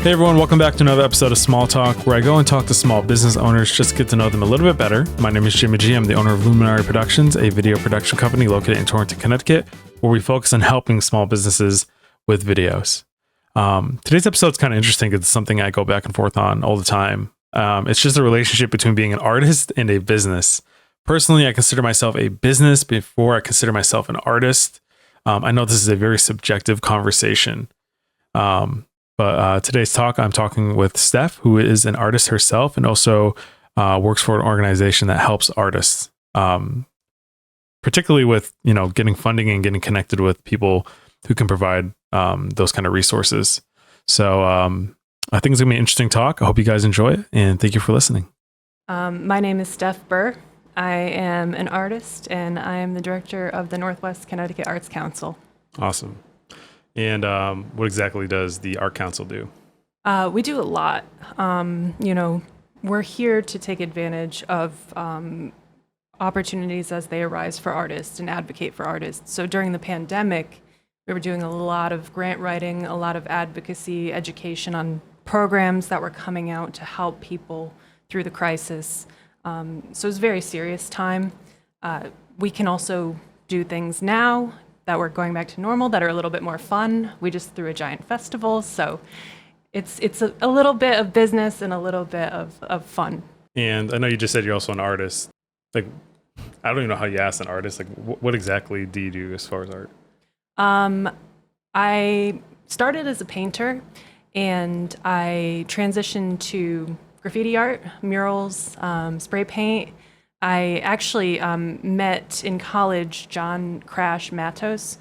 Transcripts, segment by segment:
Hey everyone, welcome back to another episode of Small Talk, where I go and talk to small business owners just to get to know them a little bit better. My name is Jimmy G. I'm the owner of Luminari Productions, a video production company located in Torrington, Connecticut, where we focus on helping small businesses with videos. Today's episode is kind of interesting because it's something I go back and forth on all the time. It's just a relationship between being an artist and a business. Personally, I consider myself a business before I consider myself an artist. I know this is a very subjective conversation. But today's talk, I'm talking with Steph, who is an artist herself and also works for an organization that helps artists, particularly with, getting funding and getting connected with people who can provide those kind of resources. So I think it's going to be an interesting talk. I hope you guys enjoy it, and thank you for listening. My name is Steph Burr. I am an artist, and I am the director of the Northwest Connecticut Arts Council. Awesome. And what exactly does the Art Council do? We do a lot. We're here to take advantage of opportunities as they arise for artists and advocate for artists. So during the pandemic, we were doing a lot of grant writing, a lot of advocacy, education on programs that were coming out to help people through the crisis. So it was a very serious time. We can also do things now that we're going back to normal that are a little bit more fun. We just threw a giant festival, so it's a little bit of business and a little bit of fun. And I know you just said you're also an artist. Like, I don't even know how you ask an artist. Like, what exactly do you do as far as art? I started as a painter, and I transitioned to graffiti art, murals, spray paint. I actually met in college John Crash Matos,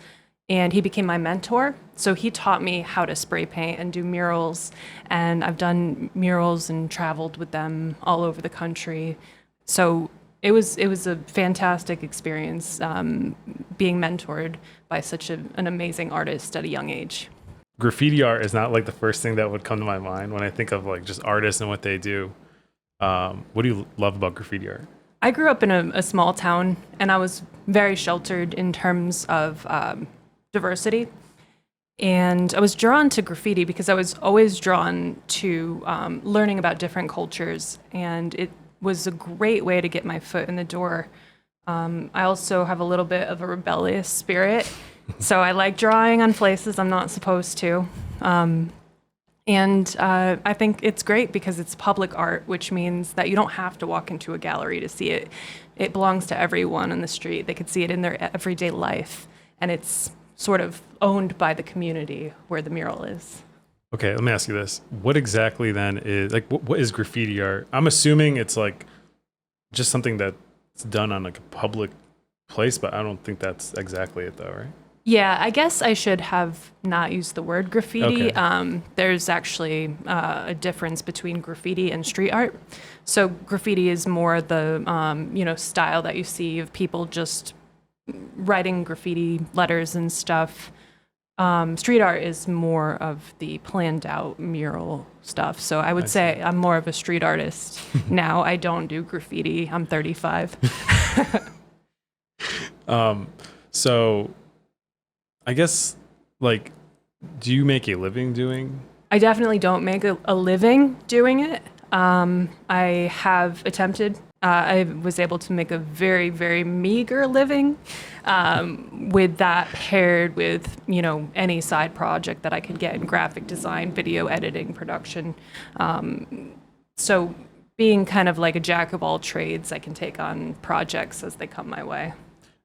and he became my mentor. So he taught me how to spray paint and do murals, and I've done murals and traveled with them all over the country. So it was a fantastic experience being mentored by such an amazing artist at a young age. Graffiti art is not like the first thing that would come to my mind when I think of like just artists and what they do. What do you love about graffiti art? I grew up in a small town, and I was very sheltered in terms of diversity. And I was drawn to graffiti because I was always drawn to learning about different cultures, and it was a great way to get my foot in the door. I also have a little bit of a rebellious spirit, so I like drawing on places I'm not supposed to. And I think it's great because it's public art, which means that you don't have to walk into a gallery to see it. It belongs to everyone on the street. They could see it in their everyday life, and it's sort of owned by the community where the mural is. Okay, let me ask you this. What exactly then is, like, what is graffiti art? I'm assuming it's like just something that's done on like a public place, but I don't think that's exactly it though, right? Yeah, I guess I should have not used the word graffiti. Okay. There's actually a difference between graffiti and street art. So graffiti is more the style that you see of people just writing graffiti letters and stuff. Street art is more of the planned out mural stuff. So I would say I'm more of a street artist now. I don't do graffiti. I'm 35. So I guess, like, do you make a living doing? I definitely don't make a living doing it. I have attempted. I was able to make a very, very meager living with that paired with, any side project that I could get in graphic design, video editing, production. So being kind of like a jack of all trades, I can take on projects as they come my way.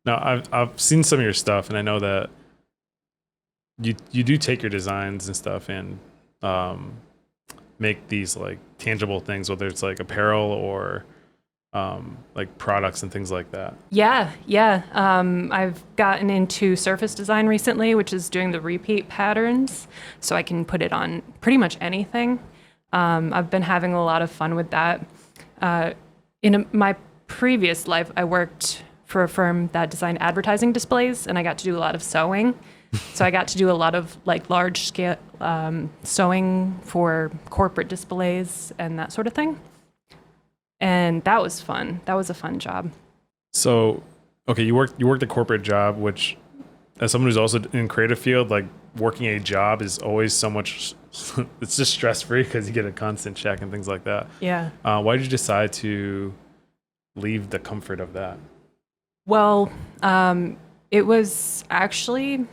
Now, I've seen some of your stuff, and I know that you do take your designs and stuff and make these like tangible things, whether it's like apparel or like products and things like that. Yeah. I've gotten into surface design recently, which is doing the repeat patterns, so I can put it on pretty much anything. I've been having a lot of fun with that. In my previous life, I worked for a firm that designed advertising displays, and I got to do a lot of sewing. So I got to do a lot of like large scale sewing for corporate displays and that sort of thing. And that was fun. That was a fun job. So, okay, you worked a corporate job, which as someone who's also in creative field, like working a job is always so much, it's just stress free because you get a constant check and things like that. Yeah. Why did you decide to leave the comfort of that? Well, it was actually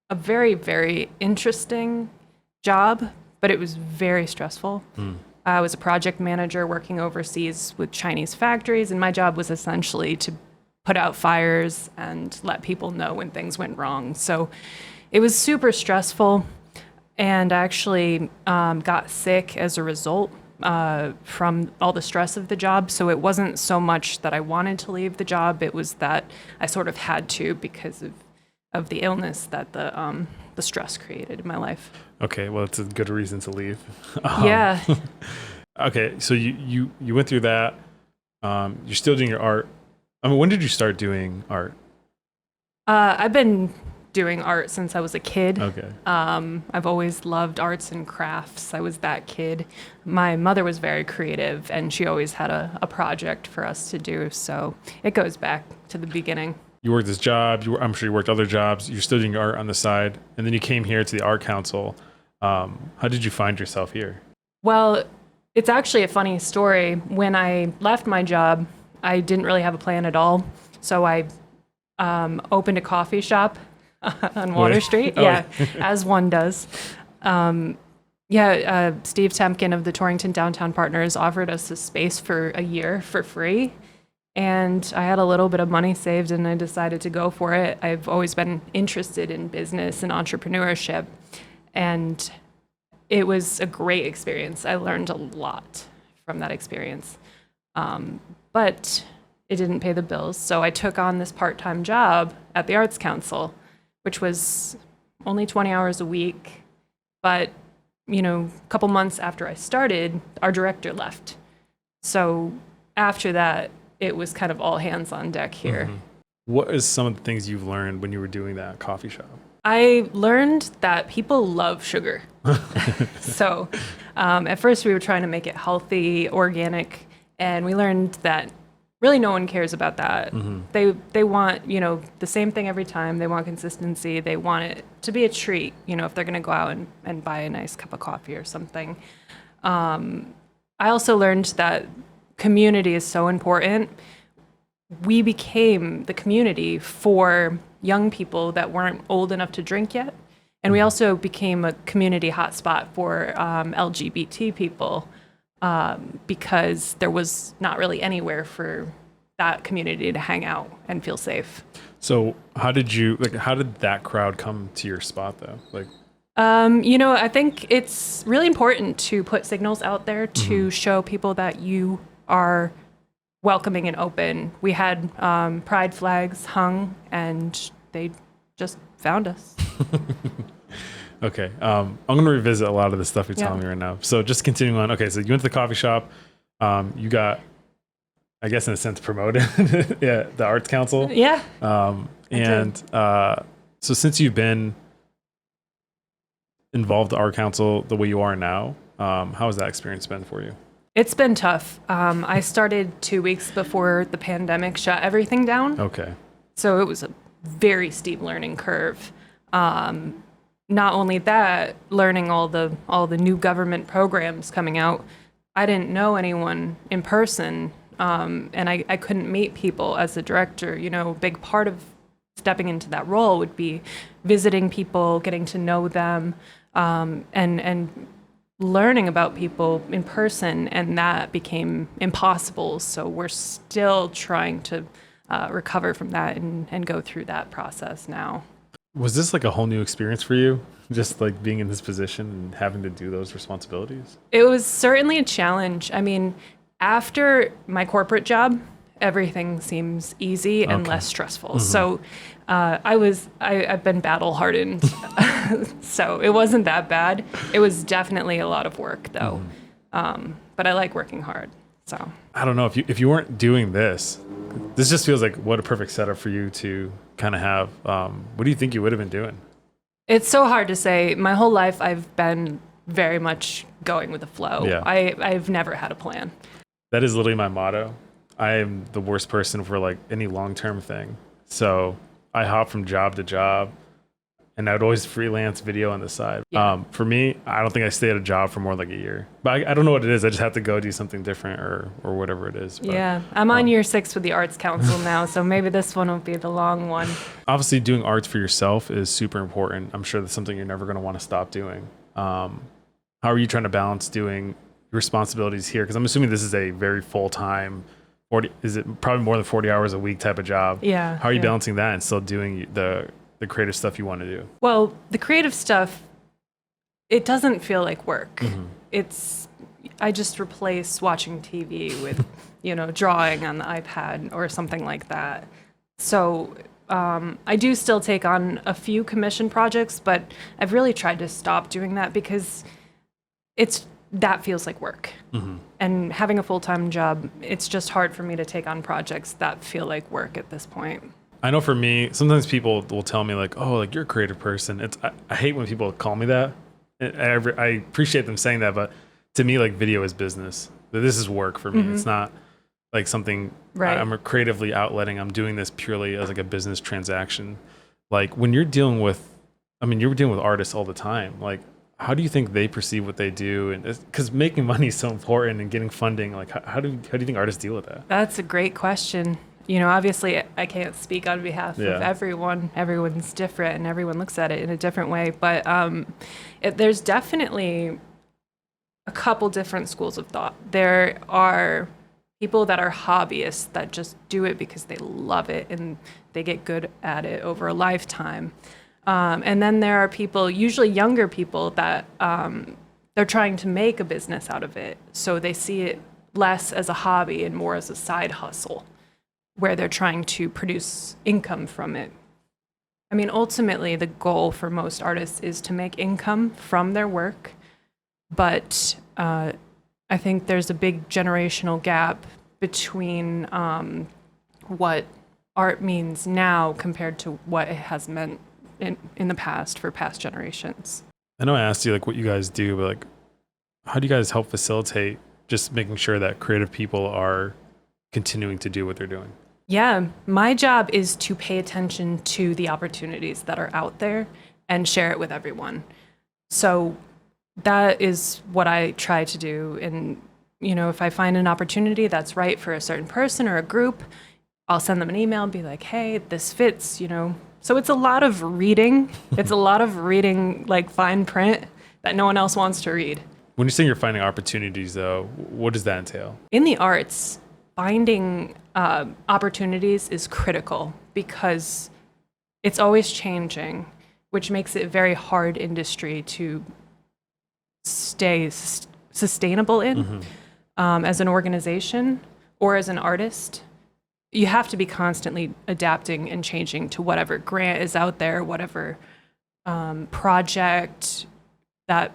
a very, very interesting job, but it was very stressful. I was a project manager working overseas with Chinese factories, and my job was essentially to put out fires and let people know when things went wrong. So it was super stressful, and I actually got sick as a result from all the stress of the job. So it wasn't so much that I wanted to leave the job, it was that I sort of had to because of the illness that the stress created in my life. Okay, well, it's a good reason to leave. Yeah. Okay, so you went through that. You're still doing your art. I mean, when did you start doing art? I've been doing art since I was a kid. Okay. I've always loved arts and crafts. I was that kid. My mother was very creative, and she always had a project for us to do. So it goes back to the beginning. You worked this job. I'm sure you worked other jobs. You're studying art on the side, and then you came here to the Art Council. How did you find yourself here? Well, it's actually a funny story. When I left my job, I didn't really have a plan at all. So I opened a coffee shop on Water Street. Yeah, as one does. Steve Temkin of the Torrington Downtown Partners offered us a space for a year for free. And I had a little bit of money saved, and I decided to go for it. I've always been interested in business and entrepreneurship, and it was a great experience. I learned a lot from that experience, but it didn't pay the bills. So I took on this part-time job at the Arts Council, which was only 20 hours a week. But, a couple months after I started, our director left. So after that, it was kind of all hands on deck here. Mm-hmm. What is some of the things you've learned when you were doing that coffee shop? I learned that people love sugar. So at first we were trying to make it healthy, organic, and we learned that really no one cares about that. Mm-hmm. They want, the same thing every time. They want consistency. They want it to be a treat, if they're going to go out and buy a nice cup of coffee or something. I also learned that community is so important. We became the community for young people that weren't old enough to drink yet. And we also became a community hotspot for LGBT people because there was not really anywhere for that community to hang out and feel safe. So how did that crowd come to your spot though? I think it's really important to put signals out there to show people that you are welcoming and open. We had pride flags hung, and they just found us. Okay. I'm going to revisit a lot of the stuff you're telling me right now. So just continuing on. Okay. So you went to the coffee shop. You got, I guess in a sense, promoted. Yeah. The Arts Council. Yeah. So since you've been involved in the Art Council the way you are now, how has that experience been for you? It's been tough. I started 2 weeks before the pandemic shut everything down. Okay. So it was a very steep learning curve. Not only that, learning all the new government programs coming out. I didn't know anyone in person, and I couldn't meet people as a director. A big part of stepping into that role would be visiting people, getting to know them, and learning about people in person, and that became impossible. So we're still trying to recover from that and go through that process now. Was this like a whole new experience for you? Just like being in this position and having to do those responsibilities? It was certainly a challenge. I mean, after my corporate job, everything seems easy and less stressful. Mm-hmm. So I've been battle hardened. So it wasn't that bad. It was definitely a lot of work though. Mm-hmm. But I like working hard. So I don't know if you weren't doing this just feels like what a perfect setup for you to kind of have. What do you think you would have been doing? It's so hard to say. My whole life I've been very much going with the flow. Yeah. I've never had a plan. That is literally my motto. I am the worst person for like any long-term thing. So I hop from job to job, and I'd always freelance video on the side. Yeah. For me, I don't think I stay at a job for more than like a year. But I don't know what it is. I just have to go do something different or whatever it is. But, Yeah, I'm on year 6 with the Arts Council now, so maybe this one will be the long one. Obviously, doing arts for yourself is super important. I'm sure that's something you're never going to want to stop doing. How are you trying to balance doing responsibilities here? Because I'm assuming this is a very full-time, is it probably more than 40 hours a week type of job? Yeah. How are you balancing that and still doing the creative stuff you want to do? Well, the creative stuff, it doesn't feel like work. I just replace watching TV with, drawing on the iPad or something like that. So I do still take on a few commission projects, but I've really tried to stop doing that because that feels like work. And having a full-time job, it's just hard for me to take on projects that feel like work at this point. I know for me, sometimes people will tell me like, oh, like you're a creative person. I hate when people call me that. I appreciate them saying that, but to me, like video is business. This is work for me. It's not like something I'm creatively outletting. I'm doing this purely as like a business transaction. Like when you're dealing with artists all the time. Like how do you think they perceive what they do? And because making money is so important and getting funding, like how do you think artists deal with that? That's a great question. Obviously I can't speak on behalf of everyone. Everyone's different and everyone looks at it in a different way. But there's definitely a couple different schools of thought. There are people that are hobbyists that just do it because they love it and they get good at it over a lifetime. And then there are people, usually younger people, that they're trying to make a business out of it. So they see it less as a hobby and more as a side hustle, where they're trying to produce income from it. I mean, ultimately, the goal for most artists is to make income from their work, but I think there's a big generational gap between what art means now compared to what it has meant in the past for past generations. I know I asked you like what you guys do, but like, how do you guys help facilitate just making sure that creative people are continuing to do what they're doing? Yeah, my job is to pay attention to the opportunities that are out there and share it with everyone. So that is what I try to do. And, if I find an opportunity that's right for a certain person or a group, I'll send them an email and be like, hey, this fits, So it's a lot of reading. It's a lot of reading like fine print that no one else wants to read. When you're saying you're finding opportunities, though, what does that entail? In the arts, finding opportunities is critical because it's always changing, which makes it a very hard industry to stay sustainable in as an organization or as an artist. You have to be constantly adapting and changing to whatever grant is out there, whatever project that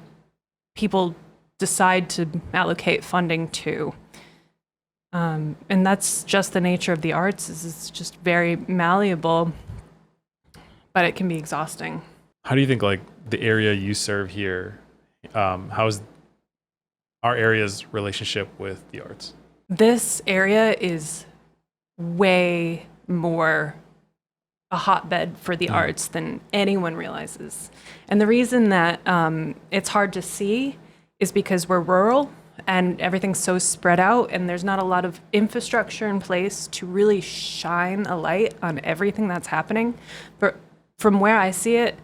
people decide to allocate funding to. And that's just the nature of the arts. It's just very malleable, but it can be exhausting. How do you think like the area you serve here, how's our area's relationship with the arts? This area is way more a hotbed for the arts than anyone realizes. And the reason that it's hard to see is because we're rural and everything's so spread out and there's not a lot of infrastructure in place to really shine a light on everything that's happening. But from where I see it,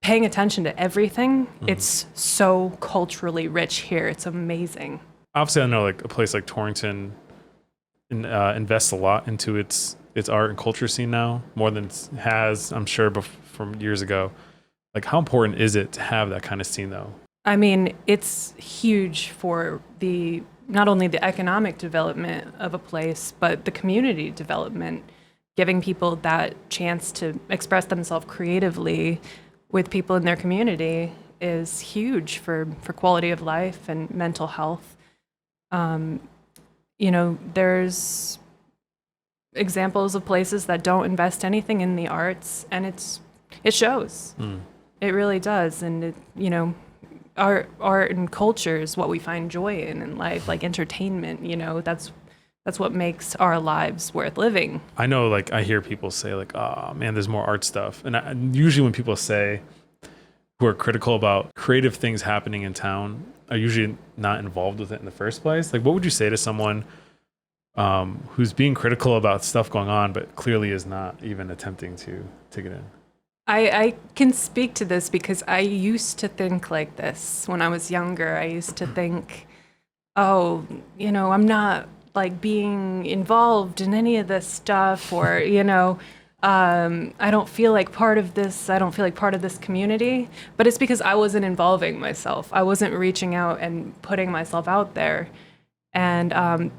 paying attention to everything, it's so culturally rich here. It's amazing. Obviously, I know like a place like Torrington invests a lot into its art and culture scene now, more than it has, I'm sure, from years ago. Like, how important is it to have that kind of scene, though? I mean, it's huge for not only the economic development of a place, but the community development, giving people that chance to express themselves creatively with people in their community is huge for quality of life and mental health. There's examples of places that don't invest anything in the arts, and it shows. It really does. And art and culture is what we find joy in life, like entertainment. That's That's what makes our lives worth living. I know, like, I hear people say, like, oh, man, there's more art stuff. And usually when people say, who are critical about creative things happening in town, are usually not involved with it in the first place. Like, what would you say to someone who's being critical about stuff going on, but clearly is not even attempting to get in? I can speak to this because I used to think like this when I was younger. I used to think, oh, I'm not like being involved in any of this stuff, or, I don't feel like part of this. I don't feel like part of this community. But it's because I wasn't involving myself. I wasn't reaching out and putting myself out there. And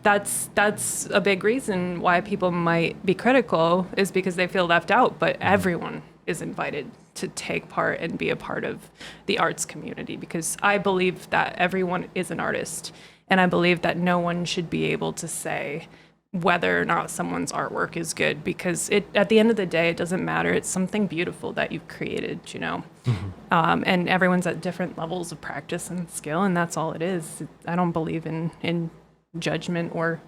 that's a big reason why people might be critical, is because they feel left out. But everyone is invited to take part and be a part of the arts community, because I believe that everyone is an artist, and I believe that no one should be able to say whether or not someone's artwork is good, because at the end of the day, it doesn't matter. It's something beautiful that you've created, and everyone's at different levels of practice and skill, and that's all it is. I don't believe in judgment, or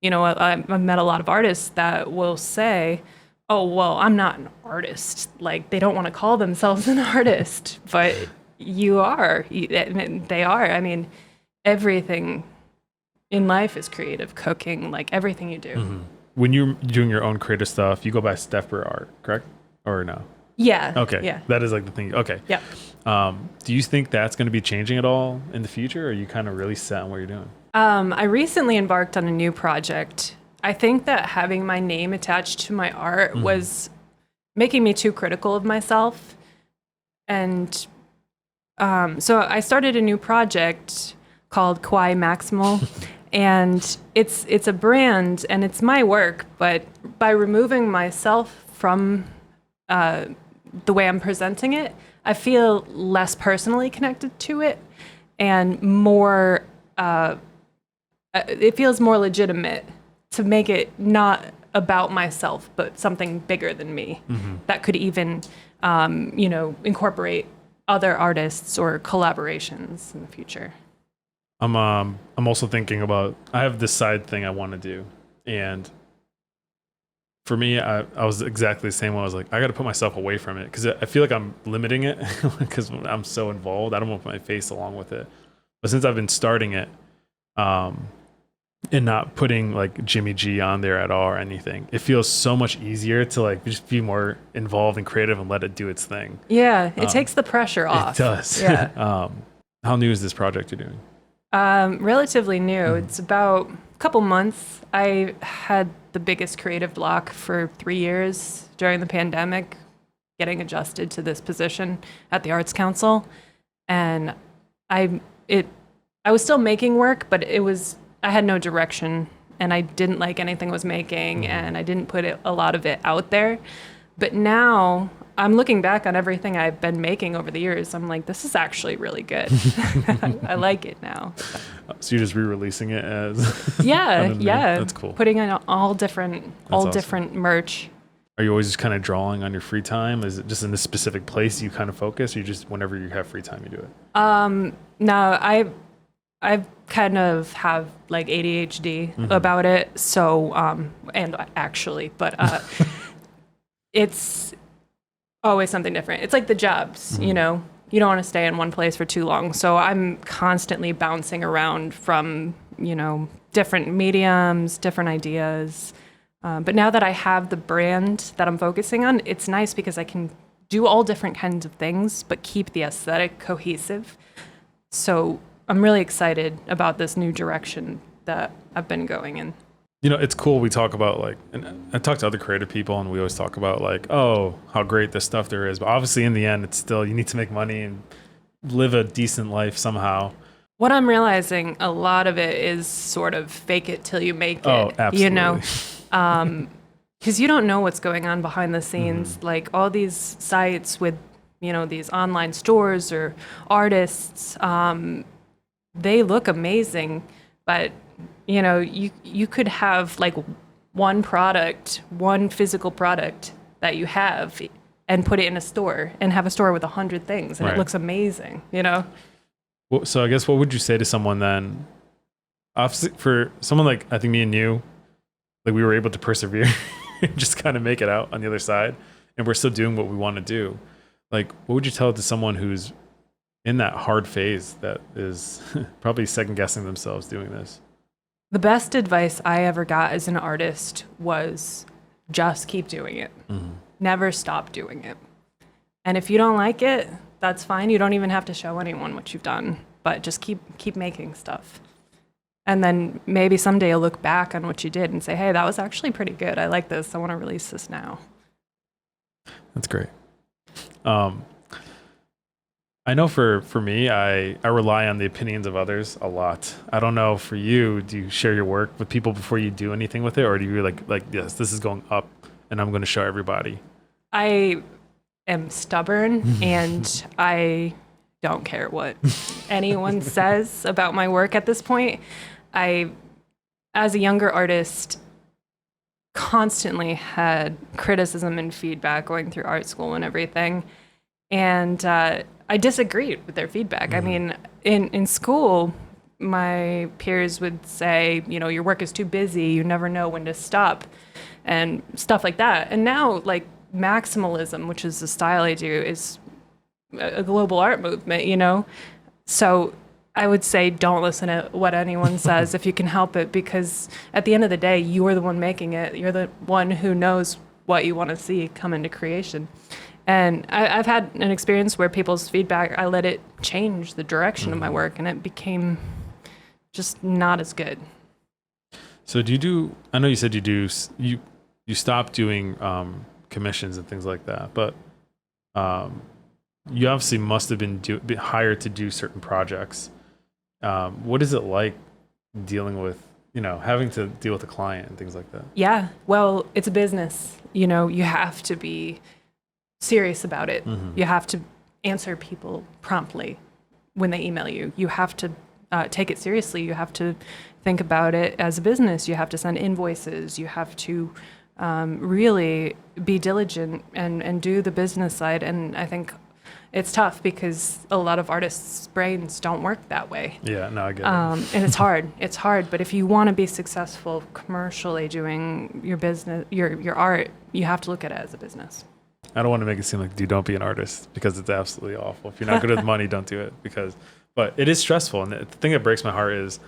I've met a lot of artists that will say, oh, well, I'm not an artist. Like, they don't want to call themselves an artist, but you are. They are. I mean, everything in life is creative. Cooking, like everything you do. Mm-hmm. When you're doing your own creative stuff, you go by Steph Burr art, correct? Or no? Yeah. Okay. Yeah. That is like the thing. Okay. Yeah. Do you think that's going to be changing at all in the future, or are you kind of really set on what you're doing? I recently embarked on a new project. I think that having my name attached to my art was making me too critical of myself. And so I started a new project called Kawaii Maximal. And it's a brand, and it's my work, but by removing myself from the way I'm presenting it, I feel less personally connected to it, and more, it feels more legitimate to make it not about myself, but something bigger than me that could even, incorporate other artists or collaborations in the future. I'm also thinking about, I have this side thing I want to do, and for me, I was exactly the same way. I was like, I got to put myself away from it, because I feel like I'm limiting it because I'm so involved. I don't want to put my face along with it. But since I've been starting it, and not putting like Jimmy G on there at all or anything, it feels so much easier to like just be more involved and creative and let it do its thing. Yeah, it takes the pressure off. It does. Yeah. How new is this project you're doing? Relatively new. It's about a couple months. I had the biggest creative block for 3 years during the pandemic, getting adjusted to this position at the Arts Council. And I was still making work, but I had no direction, and I didn't like anything I was making, and I didn't put a lot of it out there. But now I'm looking back on everything I've been making over the years. I'm like, this is actually really good. I like it now. So you're just re-releasing it as yeah. That's cool. Putting in all different merch. Are you always just kind of drawing on your free time? Is it just in a specific place you kind of focus, or you just whenever you have free time you do it? No, I kind of have like ADHD about it. So, and actually, but it's always something different. It's like the jobs, you don't want to stay in one place for too long. So I'm constantly bouncing around from, different mediums, different ideas. But now that I have the brand that I'm focusing on, it's nice because I can do all different kinds of things, but keep the aesthetic cohesive. So I'm really excited about this new direction that I've been going in. It's cool. We talk about and I talk to other creative people, and we always talk about oh, how great this stuff there is. But obviously in the end, it's still, you need to make money and live a decent life somehow. What I'm realizing, a lot of it is sort of fake it till you make it. Oh, absolutely. Because you don't know what's going on behind the scenes. Like all these sites with, these online stores or artists, they look amazing, but you could have like one physical product that you have, and put it in a store and have a store with 100 things, and It looks amazing, Well, so I guess what would you say to someone then? Obviously, for someone like, I think me and you, like we were able to persevere and just kind of make it out on the other side, and we're still doing what we want to do. Like, what would you tell to someone who's in that hard phase that is probably second guessing themselves doing this? The best advice I ever got as an artist was just keep doing it. Never stop doing it. And if you don't like it, that's fine. You don't even have to show anyone what you've done, but just keep making stuff. And then maybe someday you'll look back on what you did and say, hey, that was actually pretty good. I like this. I want to release this now. That's great. I know for me, I rely on the opinions of others a lot. I don't know for you, do you share your work with people before you do anything with it? Or do you like, yes, this is going up and I'm going to show everybody? I am stubborn and I don't care what anyone says about my work at this point. I, as a younger artist, constantly had criticism and feedback going through art school and everything. And I disagreed with their feedback. I mean, in school, my peers would say, you know, your work is too busy. You never know when to stop and stuff like that. And now, like, maximalism, which is the style I do, is a global art movement, you know? So I would say don't listen to what anyone says if you can help it, because at the end of the day, you're the one making it. You're the one who knows what you want to see come into creation. And I've had an experience where people's feedback, I let it change the direction of my work, and it became just not as good. So do you do, I know you said you stopped doing commissions and things like that, but you obviously must have been hired to do certain projects. What is it like dealing with, you know, having to deal with a client and things like that? Yeah, well, it's a business. You know, you have to be serious about it. You have to answer people promptly when they email you. You have to take it seriously. You have to think about it as a business. You have to send invoices. You have to really be diligent and do the business side. And I think it's tough because a lot of artists' brains don't work that way. Yeah, no, I get it. And it's hard. It's hard. But if you want to be successful commercially doing your business, your art, you have to look at it as a business. I don't want to make it seem like, dude, don't be an artist, because it's absolutely awful. If you're not good with money, don't do it, but it is stressful. And the thing that breaks my heart is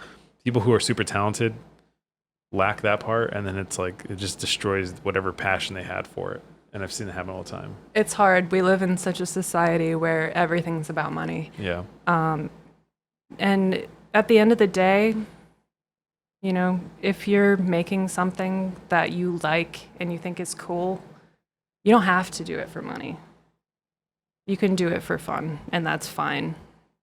people who are super talented lack that part. And then it's like, it just destroys whatever passion they had for it. And I've seen it happen all the time. It's hard. We live in such a society where everything's about money. Yeah. And at the end of the day, you know, if you're making something that you like and you think is cool, you don't have to do it for money. You can do it for fun, and that's fine.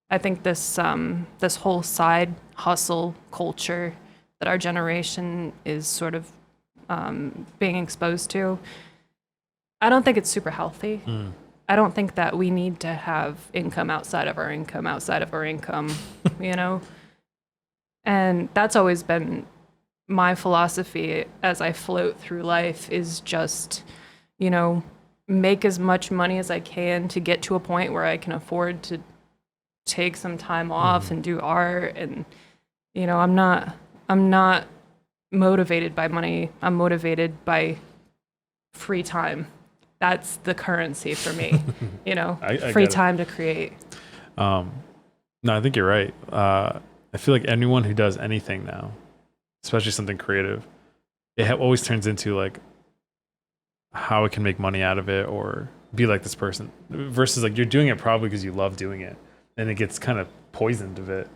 I think this whole side hustle culture that our generation is sort of being exposed to, I don't think it's super healthy. I don't think that we need to have income outside of our income, you know? And that's always been my philosophy as I float through life, is just, you know, make as much money as I can to get to a point where I can afford to take some time off and do art. And, you know, I'm not motivated by money. I'm motivated by free time. That's the currency for me, you know, free time to create. No, I think you're right. I feel like anyone who does anything now, especially something creative, it always turns into like how it can make money out of it or be like this person, versus like you're doing it probably because you love doing it, and it gets kind of poisoned a bit.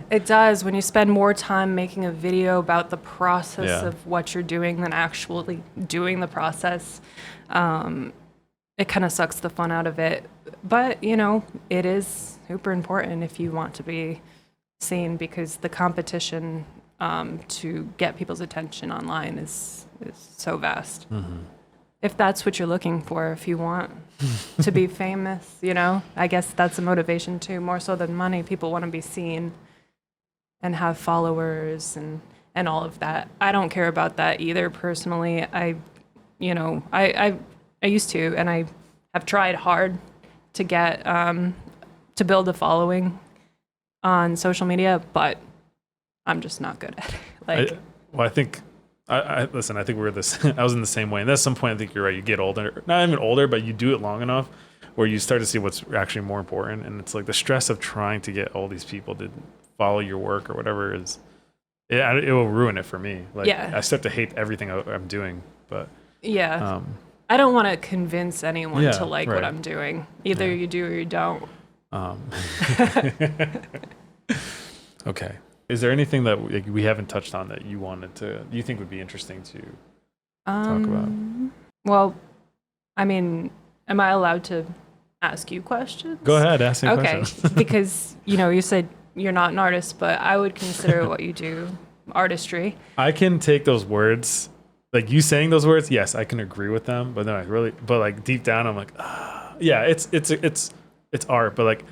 It does. When you spend more time making a video about the process of what you're doing than actually doing the process, it kind of sucks the fun out of it. But, you know, it is super important if you want to be seen, because the competition to get people's attention online is so vast. If that's what you're looking for, if you want to be famous, you know, I guess that's a motivation too, more so than money. People want to be seen and have followers and all of that. I don't care about that either personally. I used to, and I have tried hard to get to build a following on social media, but I'm just not good at it. I think I listen, I think we're this, I was in the same way. And at some point, I think you're right. You get older, not even older, but you do it long enough where you start to see what's actually more important. And it's like the stress of trying to get all these people to follow your work or whatever it will ruin it for me. Like, Yeah. I start to hate everything I'm doing, but Yeah. I don't want to convince anyone Yeah, to like what right. I'm doing. Either you do or you don't. Okay. Is there anything that we haven't touched on that you think would be interesting to talk about? Well, I mean, am I allowed to ask you questions? Go ahead, ask me Okay. questions. Because, you said you're not an artist, but I would consider what you do artistry. I can take those words, like you saying those words. Yes, I can agree with them, but then but like deep down, I'm like, yeah, it's art, but like,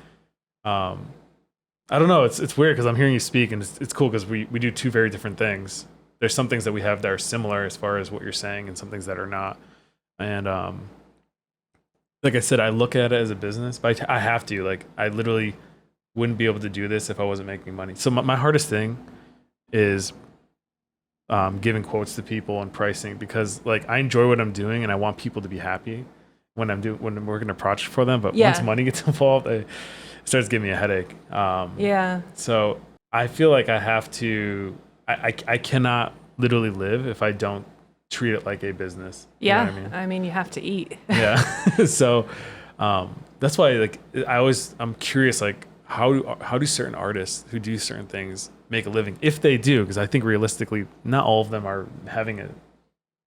I don't know. It's weird because I'm hearing you speak, and it's cool because we do two very different things. There's some things that we have that are similar as far as what you're saying, and some things that are not. And like I said, I look at it as a business, but I have to. Like, I literally wouldn't be able to do this if I wasn't making money. So my hardest thing is giving quotes to people and pricing, because like I enjoy what I'm doing and I want people to be happy when I'm working a project for them. But once money gets involved, it starts giving me a headache. Yeah. So I feel like I have to. I cannot literally live if I don't treat it like a business. Yeah. You know what I mean, you have to eat. Yeah. So that's why like I'm curious, like how do certain artists who do certain things make a living, if they do? Because I think realistically, not all of them are having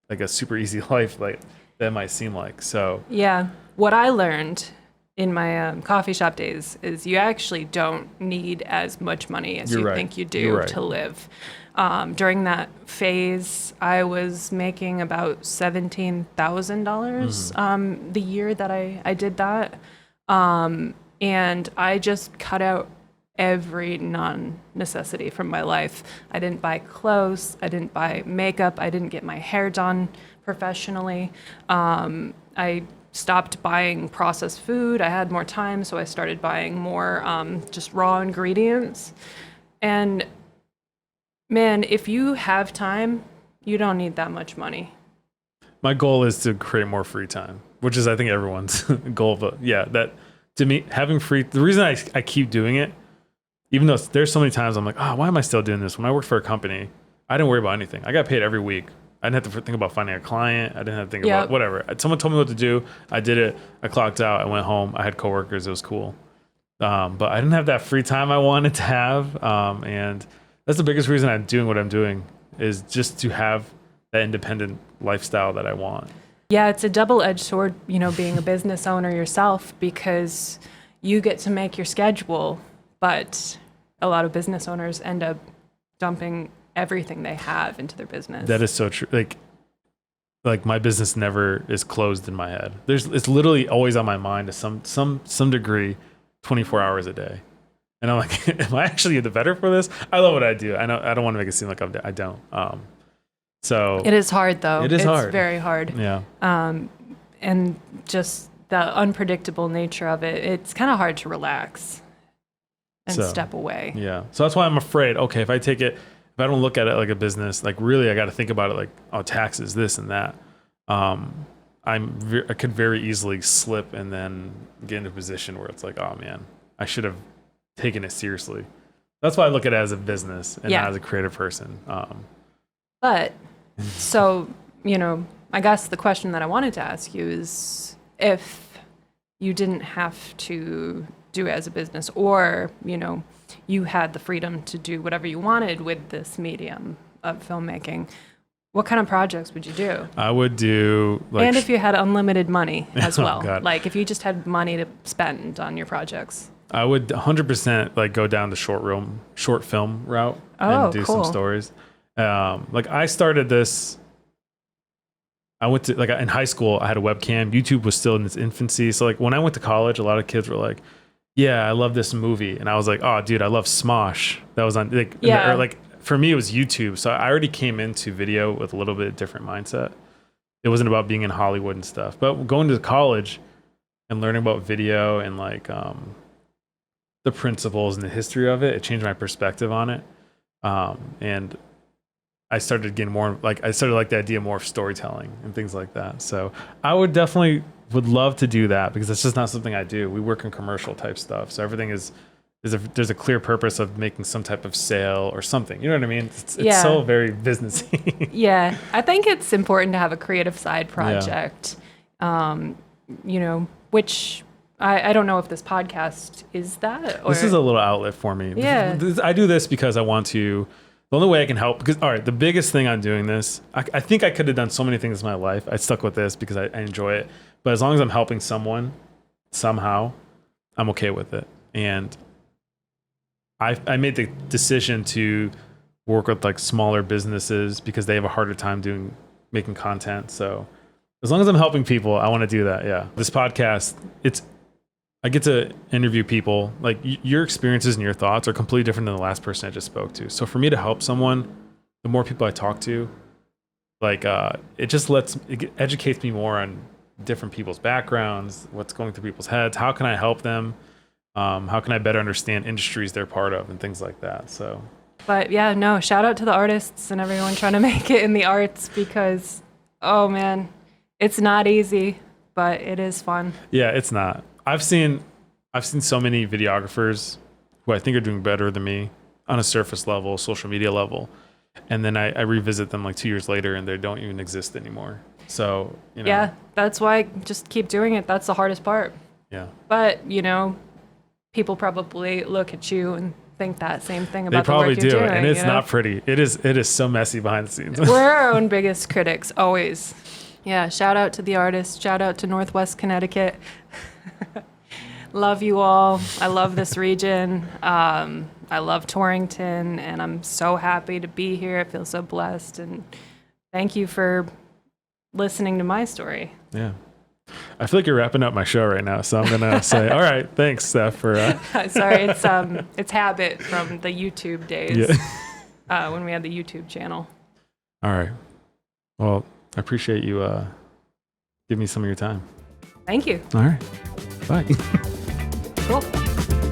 a super easy life like that might seem like. So Yeah. What I learned in my coffee shop days is you actually don't need as much money as you think you do to live. During that phase, I was making about $17,000 the year that I did that. And I just cut out every non-necessity from my life. I didn't buy clothes. I didn't buy makeup. I didn't get my hair done professionally. I stopped buying processed food. I had more time, so I started buying more just raw ingredients. And man, if you have time, you don't need that much money. my goal is to create more free time, which is I think everyone's goal. But yeah, that to me, having the reason I keep doing it, even though there's so many times I'm like, why am I still doing this? When I worked for a company, I didn't worry about anything. I got paid every week. I didn't have to think about finding a client. I didn't have to think about whatever. Someone told me what to do. I did it. I clocked out. I went home. I had coworkers. It was cool. But I didn't have that free time I wanted to have. And that's the biggest reason I'm doing what I'm doing, is just to have that independent lifestyle that I want. Yeah, it's a double-edged sword, being a business owner yourself, because you get to make your schedule, but a lot of business owners end up dumping everything they have into their business. That is so true. Like my business never is closed in my head. It's literally always on my mind to some degree, 24 hours a day. And I'm like, am I actually the better for this? I love what I do. I know I don't want to make it seem like I don't. So it is hard though. It's hard. Very hard. Yeah. And just the unpredictable nature of it, it's kind of hard to relax and step away. Yeah. So that's why I'm afraid, okay, if I don't look at it like a business, like really I got to think about it like, taxes, this and that. I could very easily slip and then get into a position where it's like, oh man, I should have taken it seriously. That's why I look at it as a business and not as a creative person. But so, I guess the question that I wanted to ask you is, if you didn't have to do it as a business, or, you had the freedom to do whatever you wanted with this medium of filmmaking, what kind of projects would you do? I would do and if you had unlimited money as Oh, well, God. like if you just had money to spend on your projects. I would 100% like go down the short film route and do some stories. Like I started this, I went to like in high school, I had a webcam. YouTube was still in its infancy. So like when I went to college, a lot of kids were like, yeah, I love this movie. And I was like, oh dude, I love Smosh. That was on like for me, it was YouTube. So I already came into video with a little bit different mindset. It wasn't about being in Hollywood and stuff, but going to college and learning about video and like, the principles and the history of it changed my perspective on it. And I started getting more like I started like the idea more of storytelling and things like that. So I would love to do that because it's just not something I do. We work in commercial type stuff, so everything there's a clear purpose of making some type of sale or something. You know what I mean? It's so very businessy. Yeah, I think it's important to have a creative side project. Which I don't know if this podcast is that. Or... This is a little outlet for me. Yeah. I do this because I want to. The only way I can help, because all right, the biggest thing on doing this, I think I could have done so many things in my life. I stuck with this because I enjoy it. But as long as I'm helping someone somehow, I'm okay with it. And I made the decision to work with like smaller businesses because they have a harder time making content. So as long as I'm helping people, I want to do that. Yeah. This podcast, I get to interview people. Like your experiences and your thoughts are completely different than the last person I just spoke to. So for me to help someone, the more people I talk to, like it educates me more on different people's backgrounds, what's going through people's heads, how can I help them, how can I better understand industries they're part of and things like that. So, but yeah, no, shout out to the artists and everyone trying to make it in the arts because, oh man, it's not easy, but it is fun. Yeah, it's not. I've seen so many videographers who I think are doing better than me on a surface level, social media level. And then I revisit them like 2 years later and they don't even exist anymore. So, Yeah, that's why just keep doing it. That's the hardest part. Yeah. But, people probably look at you and think that same thing about the work you're doing. And it's not pretty. It is so messy behind the scenes. We're our own biggest critics, always. Yeah, shout out to the artists. Shout out to Northwest Connecticut. Love you all. I love this region. I love Torrington, and I'm so happy to be here. I feel so blessed, and thank you for listening to my story. Yeah. I feel like you're wrapping up my show right now, so I'm gonna say, all right, thanks, Steph, for. Sorry, it's habit from the YouTube days when we had the YouTube channel. All right. Well, I appreciate you giving me some of your time. Thank you. All right. Bye. Cool.